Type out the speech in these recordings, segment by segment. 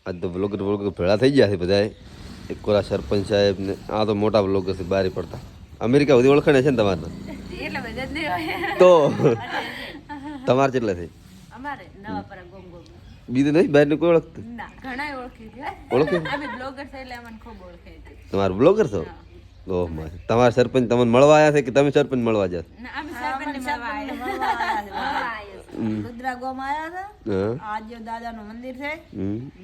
આજ તો બ્લોગર ભેળા થઈ ગયા છે બધા. એક કોરા સરપંચ સાહેબ ને આ તો મોટા બ્લોગર છે બારી પડતા. અમેરિકા સુધી ઓળખાણ છે ને તમારે? એટલે બધા જ નહીં હોય. તો તમારે કેટલા છે? અમારે નવાપરા ગોમ ગોમ. બીજું નહીં બહાર કોઈ ઓળખતું? ના ઘણાય ઓળખી છે. ઓળખે અમે બ્લોગર છે એટલે અમને ખૂબ ઓળખે છે. તમારે બ્લોગર છો? ઓહ મારે તમારા સરપંચ તમને મળવા આવ્યા છે કે તમે સરપંચ મળવા જાવ? ના અમે સરપંચને મળવા આવ્યા. રુદ્રા ગોમ આયા છે. હા આળજીવ દાદાનું મંદિર છે.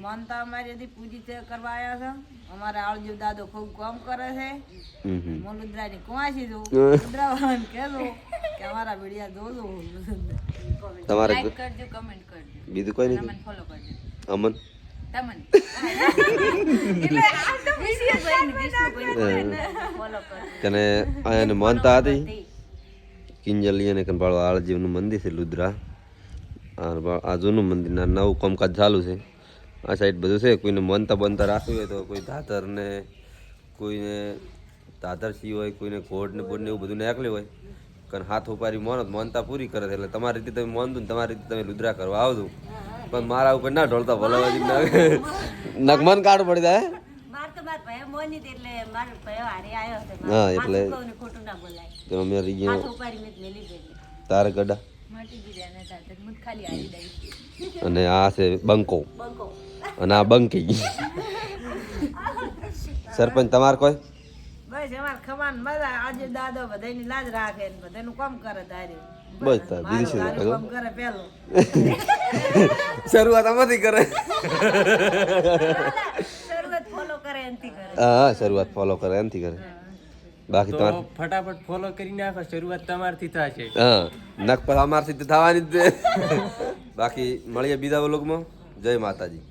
માનતા અમારી હતી પૂજી છે કરવા આવ્યા છે. અમારા આળજીવ દાદો ખૂબ કામ કરે છે. હું રુદ્રાની કુંવાસી છું. રુદ્રા વાળાને કહેજો કે અમારા વિડિયા જોજો. તમારે લાઈક કરજો, કમેન્ટ કરજો. બીજું કોઈ નહીં? અમને ફોલો કરજો. અમન તમને એટલે આ તો વિષય ફોલો કરજો. કને આને માનતા હતી કિંજલી અને કંપાળો આળજીવનું મંદિર છે લુદ્રા. આ જૂનું મંદિર ના નવું કામકાજ ચાલુ છે. આ સાઈડ બધું છે. કોઈને માનતા બનતા રાખવી હોય તો કોઈ ધાતર ને કોઈને ધાતર સી હોય, કોઈને ઘોડ ને બોડ ને એવું બધું નાખેલું હોય કારણ હાથ ઉપારી મોનો માનતા પૂરી કરે એટલે તમારી રીતે તમે માનતું ને તમારી રીતે તમે લુદ્રા કરવા આવજો. પણ મારા ઉપર ના ઢોળતા ભલાવાજી નગમન કાઢ પડી જાય. માર તો માર ભાઈ મોની એટલે માર ભાઈ હારે આવ્યો છે. હા એટલે ખોટું ના બોલાય. તો અમે રીજે હાથ ઉપાડી મેં મેલી ગઈ. તારે ગડા મટી ગયા ને તાતે મુત ખાલી આવી દઈ. અને આ છે બંકો બંકો. અને આ બંકી. સરપંચ તમારે કોઈ? બસ અમાર ખવાન મજા આજે દાદો બધાની લાજ રાખે ને બધાનું કામ કરે તારે. બસ તાર બીજું શું તારું કામ કરે પેલો. શરૂઆત આમાંથી કરે. શરૂઆત ફોલો કરે એનથી કરે. હા શરૂઆત ફોલો કરે એમથી કરે. બાકી તો તમારે ફટાફટ ફોલો કરી નાખો. શરૂઆત તમારથી થશે. હા નખ પર અમારથી તો થવાની જ છે. બાકી મળીએ બીજા વ્લોગમાં. જય માતાજી.